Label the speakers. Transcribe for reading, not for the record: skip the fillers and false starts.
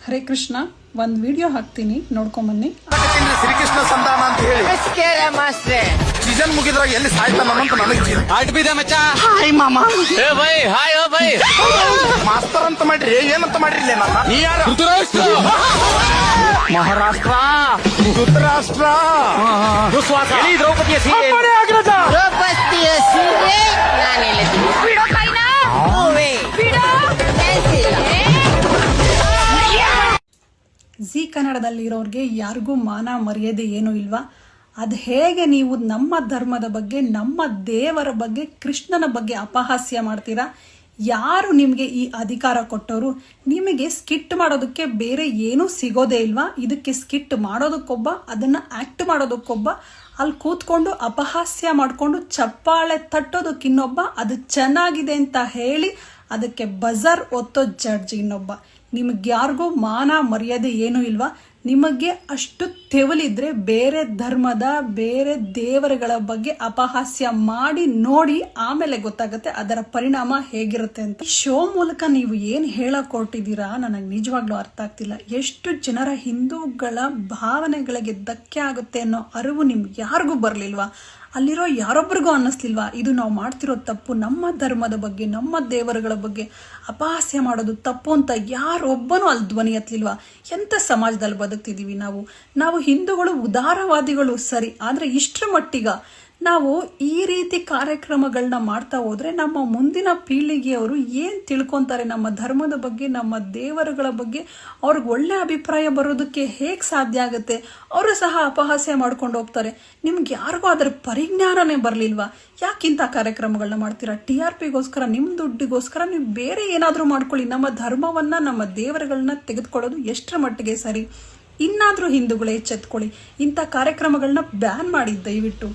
Speaker 1: ಹರೇ ಕೃಷ್ಣ ಒಂದು ವಿಡಿಯೋ ಹಾಕ್ತೀನಿ ನೋಡ್ಕೊಂಬನ್ನಿ.
Speaker 2: ಶ್ರೀಕೃಷ್ಣ ಸಂಧಾನ ಅಂತ ಹೇಳಿ ಸೀಸನ್ ಮುಗಿದ್ರಾಗ ಎಲ್ಲಿ ಸಾಯ್ತಾನ ಅಂತ ನನಗೆ
Speaker 3: ಆಟ ಬಿದ ಮಚ್ಚ.
Speaker 2: ಹಾಯ್ ಮಾಮ.
Speaker 3: ಏ ಬೈ ಹಾಯ್ ಓ ಬೈ.
Speaker 2: ಮಾಸ್ತರ್ ಅಂತ ಮಾಡ್ರಿ ಏನಂತ ಮಾಡ್ರಿ ನನ್ನ ನೀ ಯಾರು?
Speaker 3: ಧೃತರಾಷ್ಟ್ರ.
Speaker 2: ಮಹಾರಾಷ್ಟ್ರ ಧೃತರಾಷ್ಟ್ರ ದುಸ್ವಾಸ ದ್ರೌಪದಿಯ ಸೀರೆ
Speaker 4: ದ್ರೌಪದಿಯ ಸೀರೆ ನಾನು ಹೇಳಿದ್ದೀನಿ. ಬಿಡೋ ಕೈನಾ ಬಿಡೋ.
Speaker 1: ಜಿ ಕನ್ನಡದಲ್ಲಿರೋರಿಗೆ ಯಾರಿಗೂ ಮಾನ ಮರ್ಯಾದೆ ಏನೂ ಇಲ್ವಾ? ಅದು ಹೇಗೆ ನೀವು ನಮ್ಮ ಧರ್ಮದ ಬಗ್ಗೆ, ನಮ್ಮ ದೇವರ ಬಗ್ಗೆ, ಕೃಷ್ಣನ ಬಗ್ಗೆ ಅಪಹಾಸ್ಯ ಮಾಡ್ತೀರಾ? ಯಾರು ನಿಮಗೆ ಈ ಅಧಿಕಾರ ಕೊಟ್ಟವರು? ನಿಮಗೆ ಸ್ಕಿಟ್ ಮಾಡೋದಕ್ಕೆ ಬೇರೆ ಏನೂ ಸಿಗೋದೇ ಇಲ್ವಾ? ಇದಕ್ಕೆ ಸ್ಕಿಟ್ ಮಾಡೋದಕ್ಕೊಬ್ಬ, ಅದನ್ನು ಆ್ಯಕ್ಟ್ ಮಾಡೋದಕ್ಕೊಬ್ಬ, ಅಲ್ಲಿ ಕೂತ್ಕೊಂಡು ಅಪಹಾಸ್ಯ ಮಾಡಿಕೊಂಡು ಚಪ್ಪಾಳೆ ತಟ್ಟೋದಕ್ಕಿನ್ನೊಬ್ಬ, ಅದು ಚೆನ್ನಾಗಿದೆ ಅಂತ ಹೇಳಿ ಅದಕ್ಕೆ ಬಜರ್ ಒತ್ತೋ ಜಡ್ಜ್ ಇನ್ನೊಬ್ಬ. ನಿಮಗೆ ಯಾರಿಗೂ ಮಾನ ಮರ್ಯಾದೆ ಏನೂ ಇಲ್ವಾ? ನಿಮಗೆ ಅಷ್ಟು ತೆವಲಿದ್ರೆ ಬೇರೆ ಧರ್ಮದ, ಬೇರೆ ದೇವರುಗಳ ಬಗ್ಗೆ ಅಪಹಾಸ್ಯ ಮಾಡಿ ನೋಡಿ, ಆಮೇಲೆ ಗೊತ್ತಾಗುತ್ತೆ ಅದರ ಪರಿಣಾಮ ಹೇಗಿರುತ್ತೆ ಅಂತ. ಶೋ ಮೂಲಕ ನೀವು ಏನು ಹೇಳಕ್ ಹೊರಟಿದ್ದೀರಾ ನನಗೆ ನಿಜವಾಗ್ಲೂ ಅರ್ಥ ಆಗ್ತಿಲ್ಲ. ಎಷ್ಟು ಜನರ ಹಿಂದೂಗಳ ಭಾವನೆಗಳಿಗೆ ಧಕ್ಕೆ ಆಗುತ್ತೆ ಅನ್ನೋ ಅರಿವು ನಿಮ್ಗೆ ಯಾರಿಗೂ ಬರಲಿಲ್ವಾ? ಅಲ್ಲಿರೋ ಯಾರೊಬ್ರಿಗೂ ಅನ್ನಿಸ್ಲಿಲ್ವಾ ಇದು ನಾವು ಮಾಡ್ತಿರೋ ತಪ್ಪು, ನಮ್ಮ ಧರ್ಮದ ಬಗ್ಗೆ, ನಮ್ಮ ದೇವರುಗಳ ಬಗ್ಗೆ ಅಪಹಾಸ್ಯ ಮಾಡೋದು ತಪ್ಪು ಅಂತ ಯಾರೊಬ್ಬನೂ ಅಲ್ಲಿ ಧ್ವನಿ ಎತ್ತಲಿಲ್ವಾ? ಎಂಥ ಸಮಾಜದಲ್ಲಿ ಬದುಕ್ತಿದ್ದೀವಿ ನಾವು ಹಿಂದೂಗಳು ಉದಾರವಾದಿಗಳು ಸರಿ, ಆದರೆ ಇಷ್ಟರ ಮಟ್ಟಿಗ ನಾವು ಈ ರೀತಿ ಕಾರ್ಯಕ್ರಮಗಳನ್ನ ಮಾಡ್ತಾ ಹೋದ್ರೆ ನಮ್ಮ ಮುಂದಿನ ಪೀಳಿಗೆಯವರು ಏನು ತಿಳ್ಕೊತಾರೆ ನಮ್ಮ ಧರ್ಮದ ಬಗ್ಗೆ, ನಮ್ಮ ದೇವರುಗಳ ಬಗ್ಗೆ? ಅವ್ರಿಗೆ ಒಳ್ಳೆ ಅಭಿಪ್ರಾಯ ಬರೋದಕ್ಕೆ ಹೇಗೆ ಸಾಧ್ಯ ಆಗುತ್ತೆ? ಅವರು ಸಹ ಅಪಹಾಸ್ಯ ಮಾಡ್ಕೊಂಡು ಹೋಗ್ತಾರೆ. ನಿಮ್ಗೆ ಯಾರಿಗೂ ಅದರ ಪರಿಜ್ಞಾನನೇ ಬರಲಿಲ್ವಾ? ಯಾಕಿಂಥ ಕಾರ್ಯಕ್ರಮಗಳನ್ನ ಮಾಡ್ತೀರಾ? TRPಗೋಸ್ಕರ, ನಿಮ್ಮ ದುಡ್ಡಿಗೋಸ್ಕರ ನೀವು ಬೇರೆ ಏನಾದರೂ ಮಾಡ್ಕೊಳ್ಳಿ. ನಮ್ಮ ಧರ್ಮವನ್ನ, ನಮ್ಮ ದೇವರುಗಳನ್ನ ತೆಗೆದುಕೊಳ್ಳೋದು ಎಷ್ಟರ ಮಟ್ಟಿಗೆ ಸರಿ? ಇನ್ನಾದರೂ ಹಿಂದೂಗಳೇ ಎಚ್ಚೆತ್ಕೊಳ್ಳಿ. ಇಂಥ ಕಾರ್ಯಕ್ರಮಗಳನ್ನ ಬ್ಯಾನ್ ಮಾಡಿ ದಯವಿಟ್ಟು.